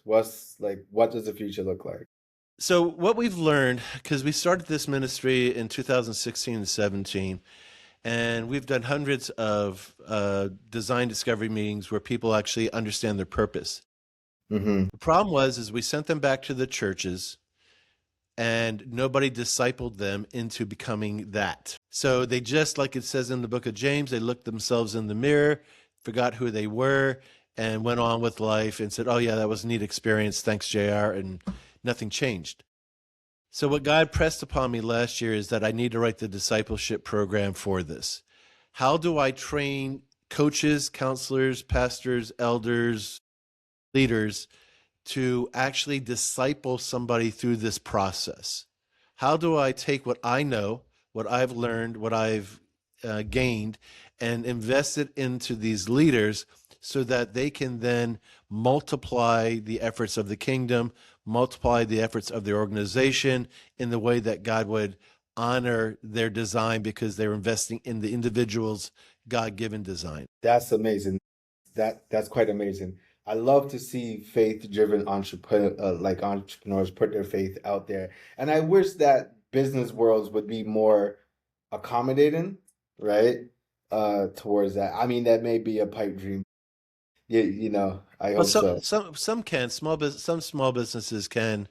What does the future look like? So what we've learned, because we started this ministry in 2016 and 17, and we've done hundreds of design discovery meetings where people actually understand their purpose. Hmm. The problem was, is we sent them back to the churches and nobody discipled them into becoming that. So they just, like it says in the book of James, they looked themselves in the mirror, forgot who they were, and went on with life and said, oh yeah, that was a neat experience. Thanks, JR. And nothing changed. So what God pressed upon me last year is that I need to write the discipleship program for this. How do I train coaches, counselors, pastors, elders, leaders to actually disciple somebody through this process? How do I take what I know, what I've learned, what I've gained, and invest it into these leaders so that they can then multiply the efforts of the kingdom, multiply the efforts of their organization in the way that God would honor their design because they're investing in the individual's God-given design. That's amazing. That's quite amazing. I love to see faith-driven entrepreneurs put their faith out there, and I wish that business worlds would be more accommodating, right? Towards that. I mean, that may be a pipe dream. I Well, hope so. some can some small businesses can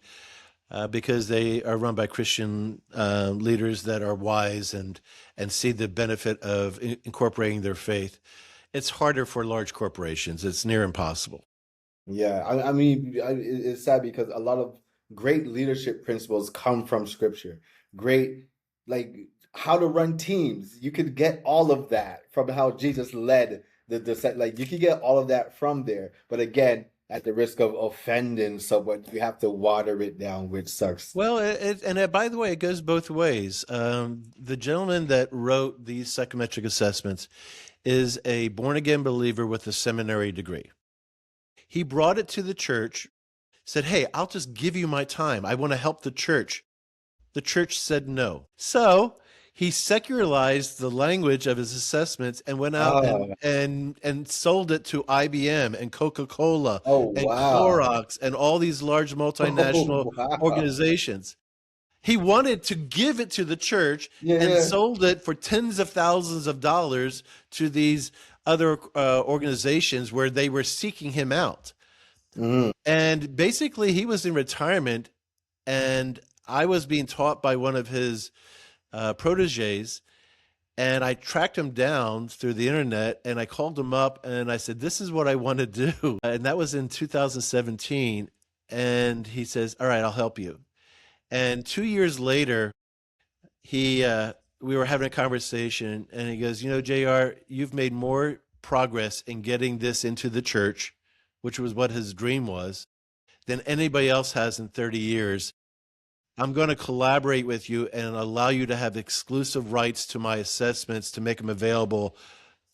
because they are run by Christian leaders that are wise and see the benefit of incorporating their faith. It's harder for large corporations. It's near impossible. Yeah, I mean, it's sad because a lot of great leadership principles come from scripture. Great, like how to run teams. You could get all of that from how Jesus led like you could get all of that from there. But again, at the risk of offending someone, you have to water it down, which sucks. Well, by the way, it goes both ways. The gentleman that wrote these psychometric assessments is a born again believer with a seminary degree. He brought it to the church, said, hey, I'll just give you my time. I want to help the church. The church said no. So he secularized the language of his assessments and went out Oh, and sold it to IBM and Coca-Cola oh and wow. Clorox and all these large Oh multinational wow. organizations. He wanted to give it to the church Yeah, and yeah. sold it for tens of thousands of dollars to these other organizations where they were seeking him out. Mhm. And basically, he was in retirement, and I was being taught by one of his proteges. And I tracked him down through the internet and I called him up and I said, this is what I want to do. And that was in 2017. And he says, all right, I'll help you. And 2 years later, he we were having a conversation and he goes, you know, JR, you've made more progress in getting this into the church, which was what his dream was, than anybody else has in 30 years. I'm going to collaborate with you and allow you to have exclusive rights to my assessments to make them available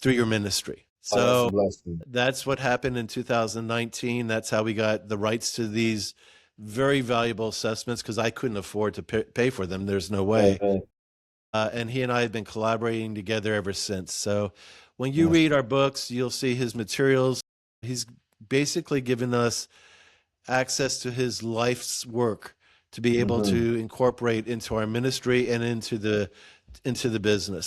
through your ministry. Oh, that's a So blessing. that's what happened in 2019. That's how we got the rights to these very valuable assessments because I couldn't afford to pay for them. There's no way. Right. And he and I have been collaborating together ever since. So when you Yes. read our books, you'll see his materials. He's basically given us access to his life's work to be able Mhm. to incorporate into our ministry and into the business.